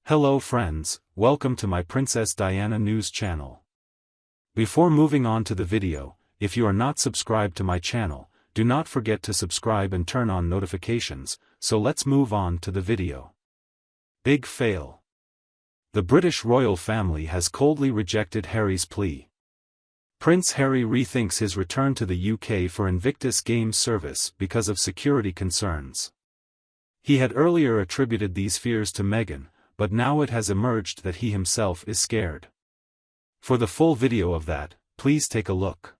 Hello friends, welcome to my Princess Diana news channel. Before moving on to the video, if you are not subscribed to my channel, do not forget to subscribe and turn on notifications, so let's move on to the video. Big fail. The British royal family has coldly rejected Harry's plea. Prince Harry rethinks his return to the UK for Invictus Games service because of security concerns. He had earlier attributed these fears to Meghan, but now it has emerged that he himself is scared. For the full video of that, please take a look.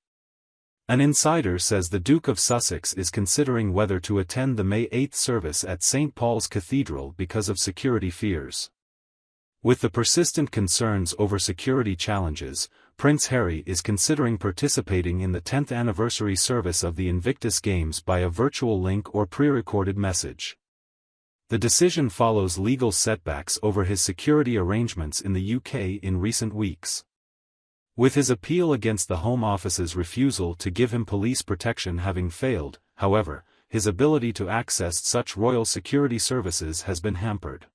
An insider says the Duke of Sussex is considering whether to attend the May 8 service at St. Paul's Cathedral because of security fears. With the persistent concerns over security challenges, Prince Harry is considering participating in the 10th anniversary service of the Invictus Games by a virtual link or pre-recorded message. The decision follows legal setbacks over his security arrangements in the UK in recent weeks. With his appeal against the Home Office's refusal to give him police protection having failed, however, his ability to access such royal security services has been hampered.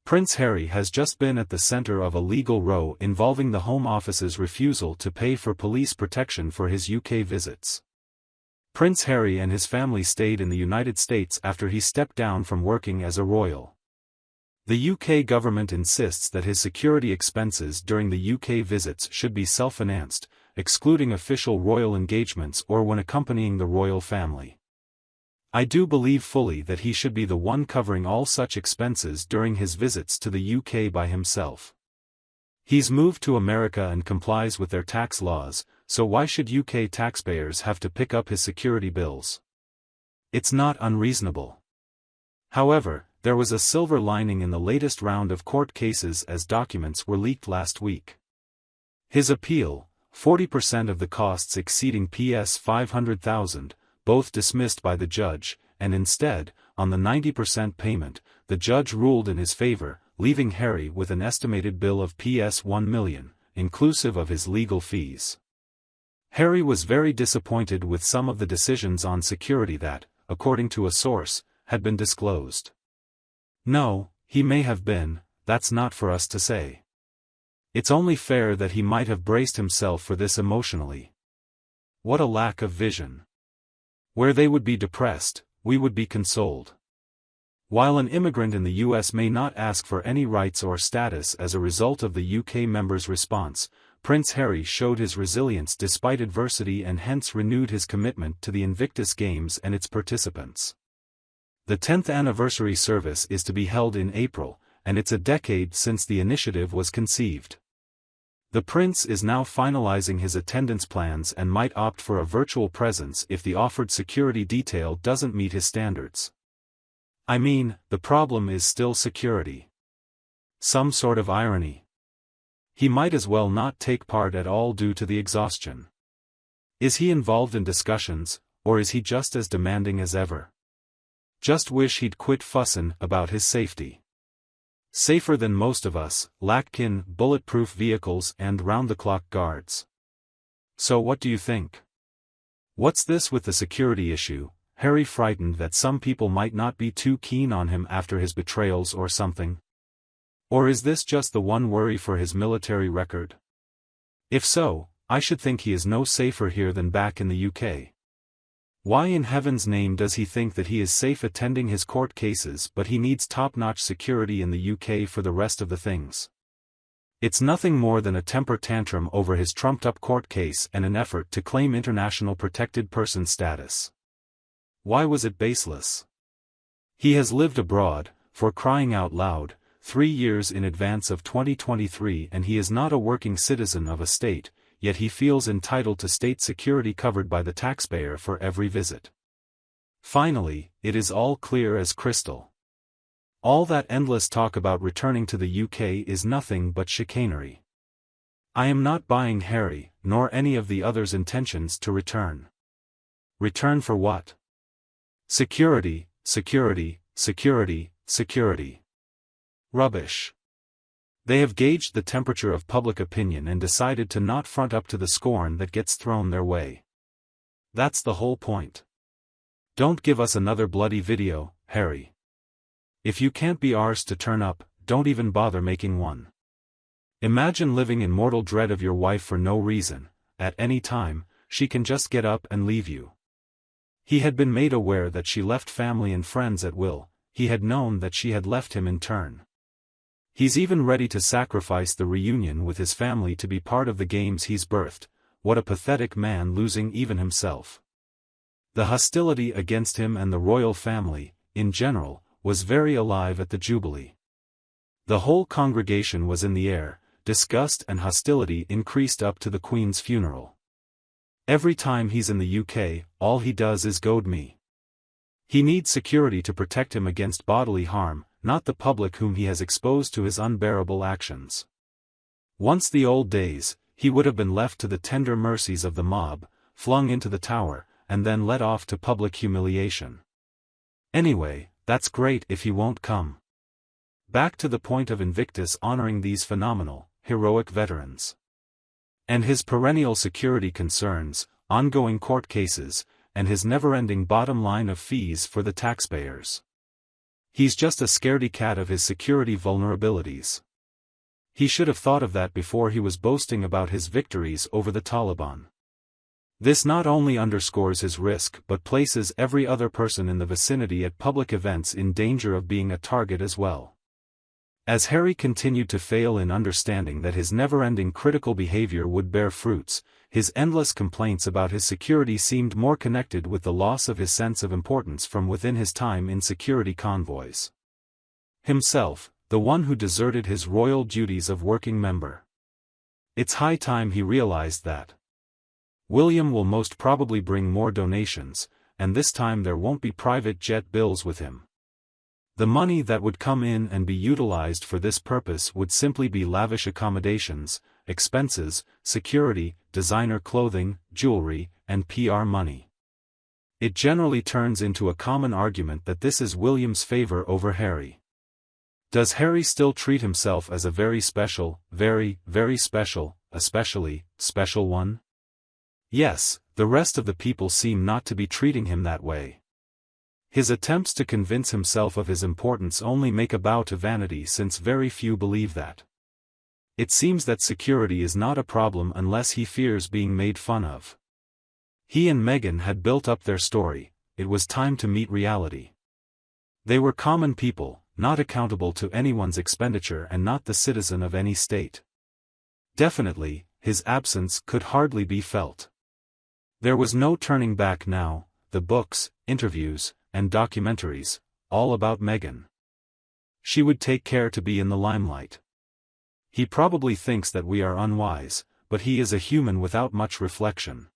Prince Harry has just been at the center of a legal row involving the Home Office's refusal to pay for police protection for his UK visits. Prince Harry and his family stayed in the United States after he stepped down from working as a royal. The UK government insists that his security expenses during the UK visits should be self-financed, excluding official royal engagements or when accompanying the royal family. I do believe fully that he should be the one covering all such expenses during his visits to the UK by himself. He's moved to America and complies with their tax laws, so why should UK taxpayers have to pick up his security bills? It's not unreasonable. However, there was a silver lining in the latest round of court cases as documents were leaked last week. His appeal, 40% of the costs exceeding £500,000, both dismissed by the judge, and instead, on the 90% payment, the judge ruled in his favor, leaving Harry with an estimated bill of £1 million, inclusive of his legal fees. Harry was very disappointed with some of the decisions on security that, according to a source, had been disclosed. No, he may have been, that's not for us to say. It's only fair that he might have braced himself for this emotionally. What a lack of vision. Where they would be depressed, we would be consoled. While an immigrant in the US may not ask for any rights or status as a result of the UK member's response, Prince Harry showed his resilience despite adversity and hence renewed his commitment to the Invictus Games and its participants. The 10th anniversary service is to be held in April, and it's a decade since the initiative was conceived. The prince is now finalizing his attendance plans and might opt for a virtual presence if the offered security detail doesn't meet his standards. I mean, the problem is still security. Some sort of irony. He might as well not take part at all due to the exhaustion. Is he involved in discussions, or is he just as demanding as ever? Just wish he'd quit fussin' about his safety. Safer than most of us, lack bulletproof vehicles and round-the-clock guards. So what do you think? What's this with the security issue? Harry frightened that some people might not be too keen on him after his betrayals or something? Or is this just the one worry for his military record? If so, I should think he is no safer here than back in the UK. Why in heaven's name does he think that he is safe attending his court cases but he needs top-notch security in the UK for the rest of the things? It's nothing more than a temper tantrum over his trumped-up court case and an effort to claim international protected person status. Why was it baseless? He has lived abroad, for crying out loud, 3 years in advance of 2023 and he is not a working citizen of a state, yet he feels entitled to state security covered by the taxpayer for every visit. Finally, it is all clear as crystal. All that endless talk about returning to the UK is nothing but chicanery. I am not buying Harry, nor any of the others' intentions to return. Return for what? Security, security, security, security. Rubbish. They have gauged the temperature of public opinion and decided to not front up to the scorn that gets thrown their way. That's the whole point. Don't give us another bloody video, Harry. If you can't be arsed to turn up, don't even bother making one. Imagine living in mortal dread of your wife for no reason. At any time, she can just get up and leave you. He had been made aware that she left family and friends at will. He had known that she had left him in turn. He's even ready to sacrifice the reunion with his family to be part of the games he's birthed. What a pathetic man, losing even himself. The hostility against him and the royal family, in general, was very alive at the Jubilee. The whole congregation was in the air. Disgust and hostility increased up to the Queen's funeral. Every time he's in the UK, all he does is goad me. He needs security to protect him against bodily harm, not the public whom he has exposed to his unbearable actions. Once the old days, he would have been left to the tender mercies of the mob, flung into the Tower, and then led off to public humiliation. Anyway, that's great if he won't come. Back to the point of Invictus honoring these phenomenal, heroic veterans. And his perennial security concerns, ongoing court cases, and his never-ending bottom line of fees for the taxpayers. He's just a scaredy cat of his security vulnerabilities. He should have thought of that before he was boasting about his victories over the Taliban. This not only underscores his risk but places every other person in the vicinity at public events in danger of being a target as well. As Harry continued to fail in understanding that his never-ending critical behavior would bear fruits, his endless complaints about his security seemed more connected with the loss of his sense of importance from within his time in security convoys. Himself, the one who deserted his royal duties of working member. It's high time he realized that. William will most probably bring more donations, and this time there won't be private jet bills with him. The money that would come in and be utilized for this purpose would simply be lavish accommodations, expenses, security, designer clothing, jewelry, and PR money. It generally turns into a common argument that this is William's favor over Harry. Does Harry still treat himself as a very special, very, very special, especially, special one? Yes, the rest of the people seem not to be treating him that way. His attempts to convince himself of his importance only make a bow to vanity since very few believe that. It seems that security is not a problem unless he fears being made fun of. He and Meghan had built up their story, it was time to meet reality. They were common people, not accountable to anyone's expenditure and not the citizen of any state. Definitely, his absence could hardly be felt. There was no turning back now, the books, interviews, and documentaries, all about Meghan. She would take care to be in the limelight. He probably thinks that we are unwise, but he is a human without much reflection.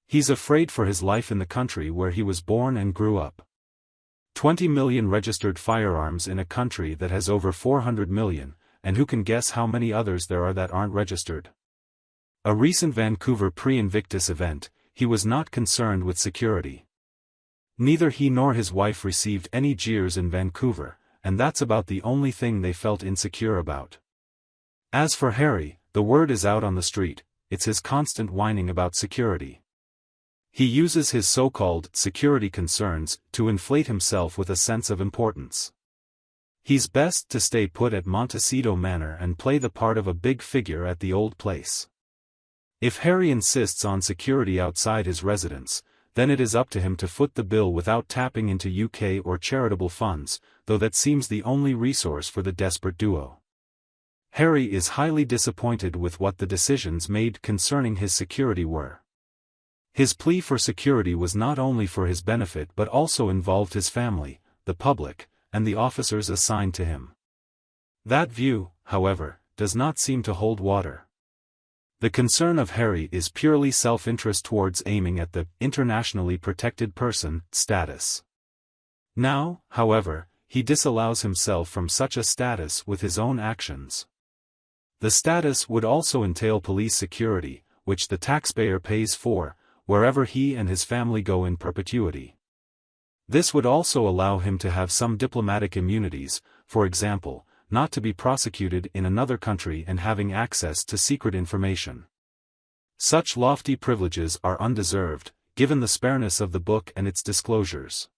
He's afraid for his life in the country where he was born and grew up. 20 million registered firearms in a country that has over 400 million, and who can guess how many others there are that aren't registered? A recent Vancouver pre-Invictus event, he was not concerned with security. Neither he nor his wife received any jeers in Vancouver, and that's about the only thing they felt insecure about. As for Harry, the word is out on the street, it's his constant whining about security. He uses his so-called security concerns to inflate himself with a sense of importance. He's best to stay put at Montecito Manor and play the part of a big figure at the old place. If Harry insists on security outside his residence, then it is up to him to foot the bill without tapping into UK or charitable funds, though that seems the only resource for the desperate duo. Harry is highly disappointed with what the decisions made concerning his security were. His plea for security was not only for his benefit but also involved his family, the public, and the officers assigned to him. That view, however, does not seem to hold water. The concern of Harry is purely self-interest towards aiming at the internationally protected person status. Now, however, he disallows himself from such a status with his own actions. The status would also entail police security, which the taxpayer pays for, wherever he and his family go in perpetuity. This would also allow him to have some diplomatic immunities, for example, not to be prosecuted in another country and having access to secret information. Such lofty privileges are undeserved, given the spareness of the book and its disclosures.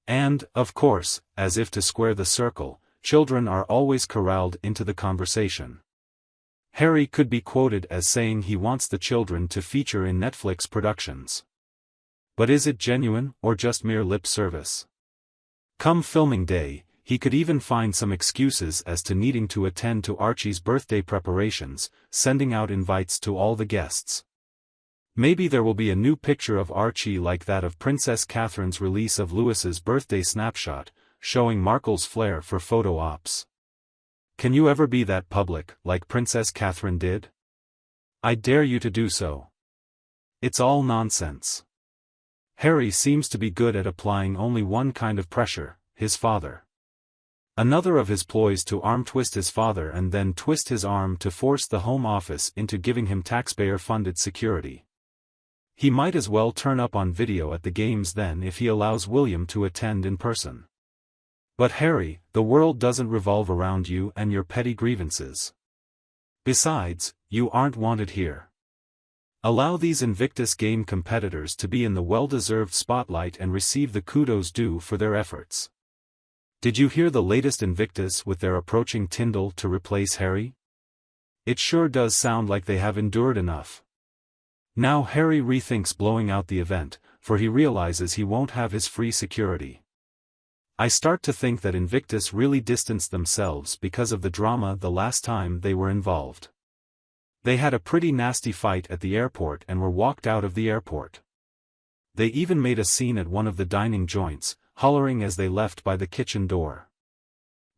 And, of course, as if to square the circle, children are always corralled into the conversation. Harry could be quoted as saying he wants the children to feature in Netflix productions. But is it genuine, or just mere lip service? Come filming day, he could even find some excuses as to needing to attend to Archie's birthday preparations, sending out invites to all the guests. Maybe there will be a new picture of Archie like that of Princess Catherine's release of Louis's birthday snapshot, showing Markle's flair for photo ops. Can you ever be that public, like Princess Catherine did? I dare you to do so. It's all nonsense. Harry seems to be good at applying only one kind of pressure, his father. Another of his ploys to arm-twist his father and then twist his arm to force the Home Office into giving him taxpayer-funded security. He might as well turn up on video at the games then if he allows William to attend in person. But Harry, the world doesn't revolve around you and your petty grievances. Besides, you aren't wanted here. Allow these Invictus game competitors to be in the well-deserved spotlight and receive the kudos due for their efforts. Did you hear the latest Invictus with their approaching Tyndall to replace Harry? It sure does sound like they have endured enough. Now Harry rethinks blowing out the event, for he realizes he won't have his free security. I start to think that Invictus really distanced themselves because of the drama the last time they were involved. They had a pretty nasty fight at the airport and were walked out of the airport. They even made a scene at one of the dining joints, hollering as they left by the kitchen door.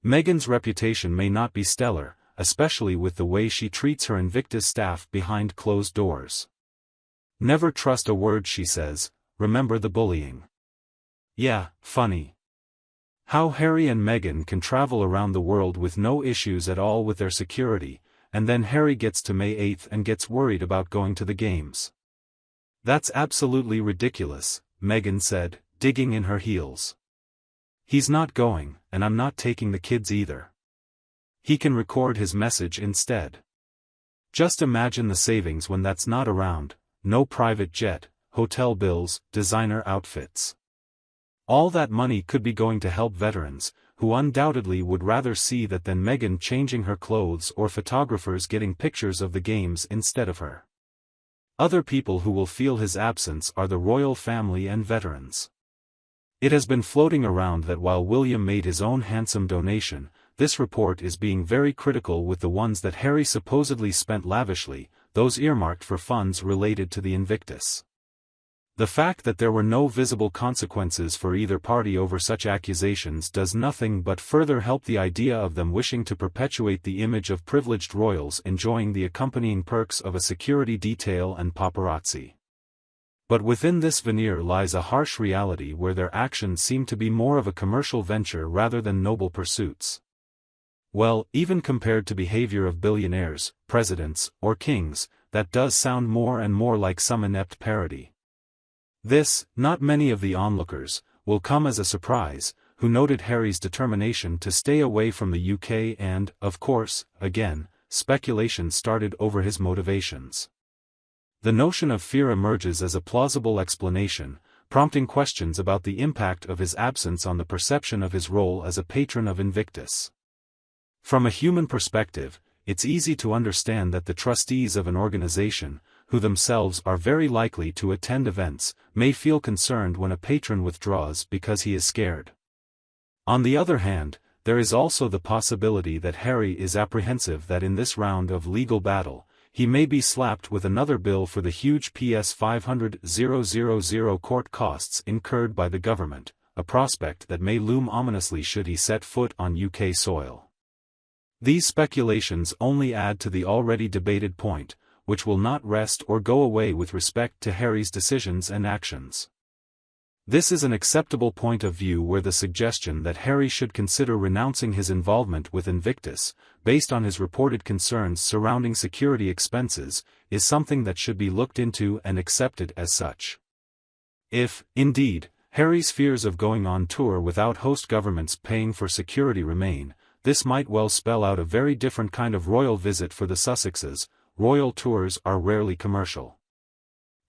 Meghan's reputation may not be stellar, especially with the way she treats her Invictus staff behind closed doors. Never trust a word she says, remember the bullying. Yeah, funny. How Harry and Meghan can travel around the world with no issues at all with their security, and then Harry gets to May 8th and gets worried about going to the games. That's absolutely ridiculous, Meghan said, digging in her heels. He's not going, and I'm not taking the kids either. He can record his message instead. Just imagine the savings when that's not around, no private jet, hotel bills, designer outfits. All that money could be going to help veterans, who undoubtedly would rather see that than Meghan changing her clothes or photographers getting pictures of the games instead of her. Other people who will feel his absence are the royal family and veterans. It has been floating around that while William made his own handsome donation, this report is being very critical with the ones that Harry supposedly spent lavishly, those earmarked for funds related to the Invictus. The fact that there were no visible consequences for either party over such accusations does nothing but further help the idea of them wishing to perpetuate the image of privileged royals enjoying the accompanying perks of a security detail and paparazzi. But within this veneer lies a harsh reality where their actions seem to be more of a commercial venture rather than noble pursuits. Well, even compared to behavior of billionaires, presidents, or kings, that does sound more and more like some inept parody. This, not many of the onlookers, will come as a surprise, who noted Harry's determination to stay away from the UK and, of course, again, speculation started over his motivations. The notion of fear emerges as a plausible explanation, prompting questions about the impact of his absence on the perception of his role as a patron of Invictus. From a human perspective, it's easy to understand that the trustees of an organization, who themselves are very likely to attend events, may feel concerned when a patron withdraws because he is scared. On the other hand, there is also the possibility that Harry is apprehensive that in this round of legal battle, he may be slapped with another bill for the huge PS 500,000 court costs incurred by the government, a prospect that may loom ominously should he set foot on UK soil. These speculations only add to the already debated point, which will not rest or go away with respect to Harry's decisions and actions. This is an acceptable point of view where the suggestion that Harry should consider renouncing his involvement with Invictus, based on his reported concerns surrounding security expenses, is something that should be looked into and accepted as such. If, indeed, Harry's fears of going on tour without host governments paying for security remain, this might well spell out a very different kind of royal visit for the Sussexes. Royal tours are rarely commercial.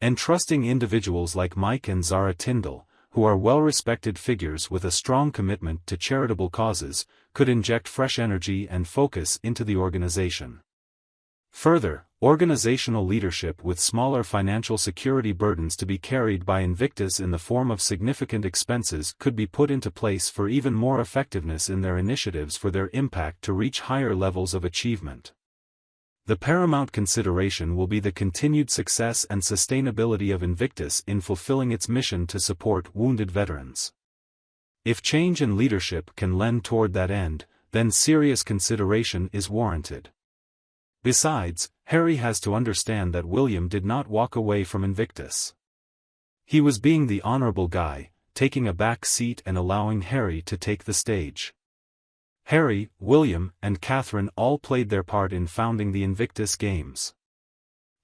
Entrusting individuals like Mike and Zara Tyndall, who are well-respected figures with a strong commitment to charitable causes, could inject fresh energy and focus into the organization. Further, organizational leadership with smaller financial security burdens to be carried by Invictus in the form of significant expenses could be put into place for even more effectiveness in their initiatives for their impact to reach higher levels of achievement. The paramount consideration will be the continued success and sustainability of Invictus in fulfilling its mission to support wounded veterans. If change in leadership can lend toward that end, then serious consideration is warranted. Besides, Harry has to understand that William did not walk away from Invictus. He was being the honorable guy, taking a back seat and allowing Harry to take the stage. Harry, William, and Catherine all played their part in founding the Invictus Games.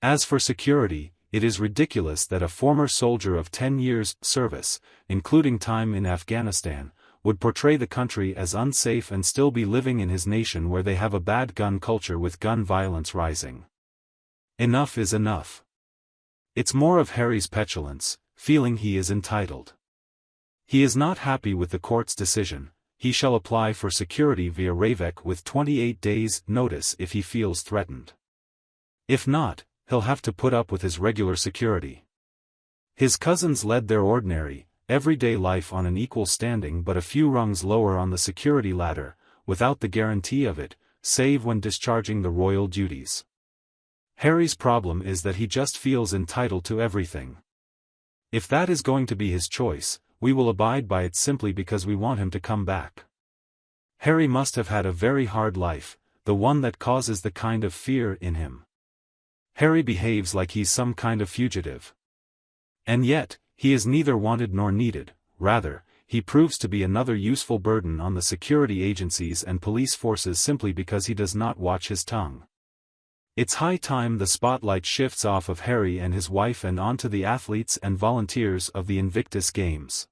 As for security, it is ridiculous that a former soldier of 10 years' service, including time in Afghanistan, would portray the country as unsafe and still be living in his nation where they have a bad gun culture with gun violence rising. Enough is enough. It's more of Harry's petulance, feeling he is entitled. He is not happy with the court's decision. He shall apply for security via Ravec with 28 days' notice if he feels threatened. If not, he'll have to put up with his regular security. His cousins led their ordinary, everyday life on an equal standing but a few rungs lower on the security ladder, without the guarantee of it, save when discharging the royal duties. Harry's problem is that he just feels entitled to everything. If that is going to be his choice, we will abide by it simply because we want him to come back. Harry must have had a very hard life, the one that causes the kind of fear in him. Harry behaves like he's some kind of fugitive. And yet, he is neither wanted nor needed, rather, he proves to be another useful burden on the security agencies and police forces simply because he does not watch his tongue. It's high time the spotlight shifts off of Harry and his wife and onto the athletes and volunteers of the Invictus Games.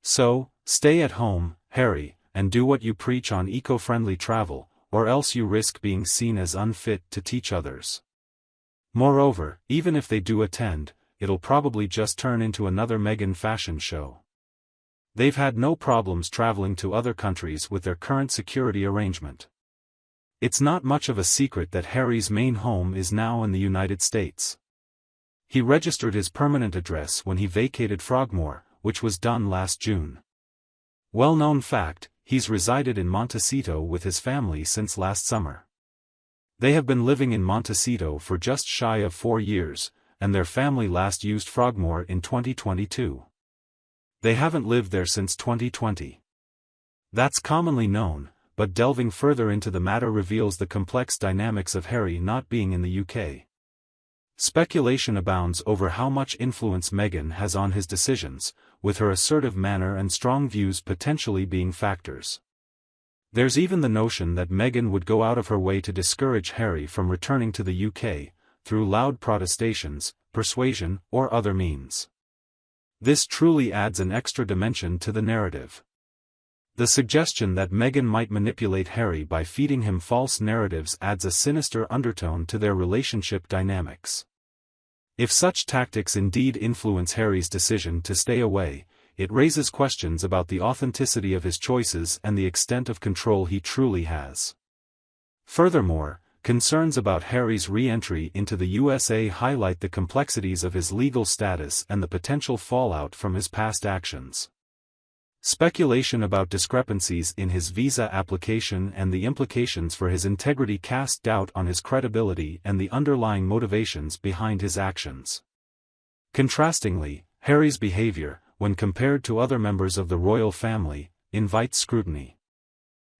So, stay at home, Harry, and do what you preach on eco-friendly travel, or else you risk being seen as unfit to teach others. Moreover, even if they do attend, it'll probably just turn into another Meghan fashion show. They've had no problems traveling to other countries with their current security arrangement. It's not much of a secret that Harry's main home is now in the United States. He registered his permanent address when he vacated Frogmore, which was done last June. Well-known fact, he's resided in Montecito with his family since last summer. They have been living in Montecito for just shy of 4 years, and their family last used Frogmore in 2022. They haven't lived there since 2020. That's commonly known, but delving further into the matter reveals the complex dynamics of Harry not being in the UK. Speculation abounds over how much influence Meghan has on his decisions, with her assertive manner and strong views potentially being factors. There's even the notion that Meghan would go out of her way to discourage Harry from returning to the UK, through loud protestations, persuasion, or other means. This truly adds an extra dimension to the narrative. The suggestion that Meghan might manipulate Harry by feeding him false narratives adds a sinister undertone to their relationship dynamics. If such tactics indeed influence Harry's decision to stay away, it raises questions about the authenticity of his choices and the extent of control he truly has. Furthermore, concerns about Harry's re-entry into the USA highlight the complexities of his legal status and the potential fallout from his past actions. Speculation about discrepancies in his visa application and the implications for his integrity cast doubt on his credibility and the underlying motivations behind his actions. Contrastingly, Harry's behavior, when compared to other members of the royal family, invites scrutiny.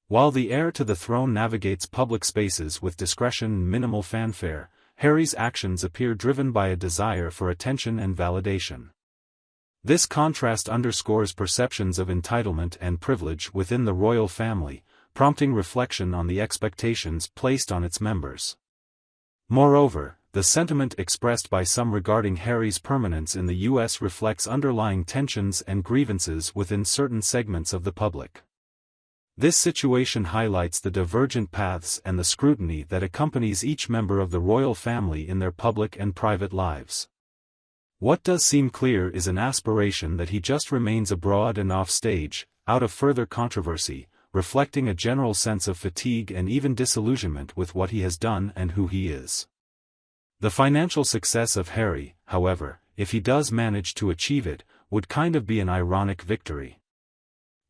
While the heir to the throne navigates public spaces with discretion and minimal fanfare, Harry's actions appear driven by a desire for attention and validation. This contrast underscores perceptions of entitlement and privilege within the royal family, prompting reflection on the expectations placed on its members. Moreover, the sentiment expressed by some regarding Harry's permanence in the U.S. reflects underlying tensions and grievances within certain segments of the public. This situation highlights the divergent paths and the scrutiny that accompanies each member of the royal family in their public and private lives. What does seem clear is an aspiration that he just remains abroad and off stage, out of further controversy, reflecting a general sense of fatigue and even disillusionment with what he has done and who he is. The financial success of Harry, however, if he does manage to achieve it, would kind of be an ironic victory.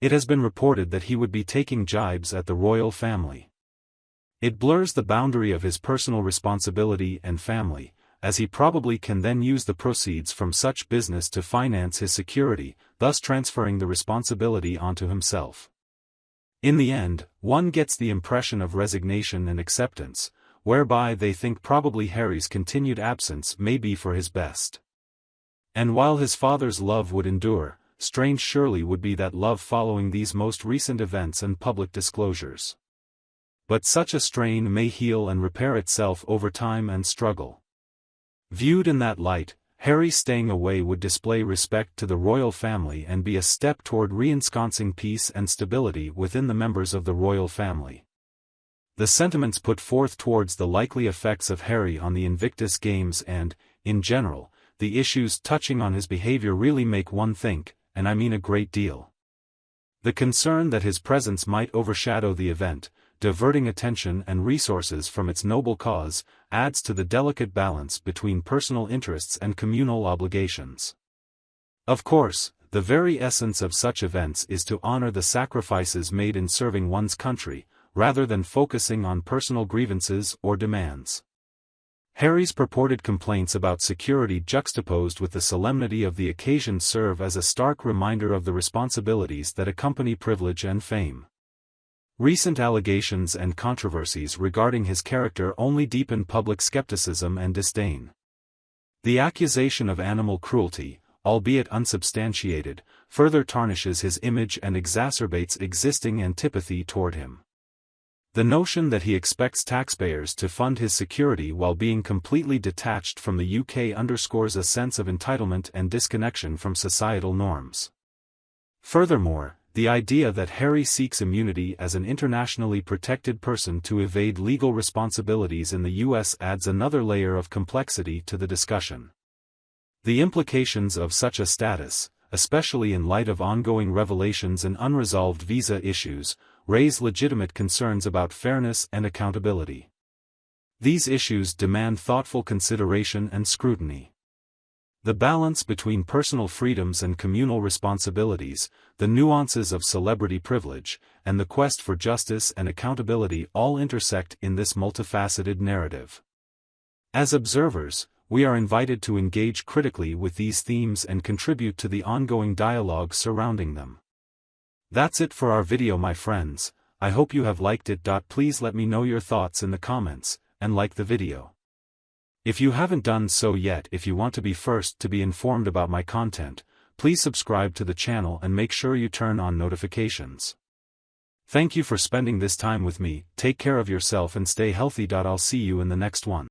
It has been reported that he would be taking jibes at the royal family. It blurs the boundary of his personal responsibility and family, as he probably can then use the proceeds from such business to finance his security, thus transferring the responsibility onto himself. In the end, one gets the impression of resignation and acceptance, whereby they think probably Harry's continued absence may be for his best. And while his father's love would endure, strange surely would be that love following these most recent events and public disclosures. But such a strain may heal and repair itself over time and struggle. Viewed in that light, Harry's staying away would display respect to the royal family and be a step toward re-ensconcing peace and stability within the members of the royal family. The sentiments put forth towards the likely effects of Harry on the Invictus Games and, in general, the issues touching on his behavior really make one think, and I mean a great deal. The concern that his presence might overshadow the event, diverting attention and resources from its noble cause, adds to the delicate balance between personal interests and communal obligations. Of course, the very essence of such events is to honor the sacrifices made in serving one's country, rather than focusing on personal grievances or demands. Harry's purported complaints about security juxtaposed with the solemnity of the occasion serve as a stark reminder of the responsibilities that accompany privilege and fame. Recent allegations and controversies regarding his character only deepen public skepticism and disdain. The accusation of animal cruelty, albeit unsubstantiated, further tarnishes his image and exacerbates existing antipathy toward him. The notion that he expects taxpayers to fund his security while being completely detached from the UK underscores a sense of entitlement and disconnection from societal norms. Furthermore, the idea that Harry seeks immunity as an internationally protected person to evade legal responsibilities in the US adds another layer of complexity to the discussion. The implications of such a status, especially in light of ongoing revelations and unresolved visa issues, raise legitimate concerns about fairness and accountability. These issues demand thoughtful consideration and scrutiny. The balance between personal freedoms and communal responsibilities, the nuances of celebrity privilege, and the quest for justice and accountability all intersect in this multifaceted narrative. As observers, we are invited to engage critically with these themes and contribute to the ongoing dialogue surrounding them. That's it for our video, my friends. I hope you have liked it. Please let me know your thoughts in the comments, and like the video. If you haven't done so yet, if you want to be first to be informed about my content, please subscribe to the channel and make sure you turn on notifications. Thank you for spending this time with me. Take care of yourself and stay healthy. I'll see you in the next one.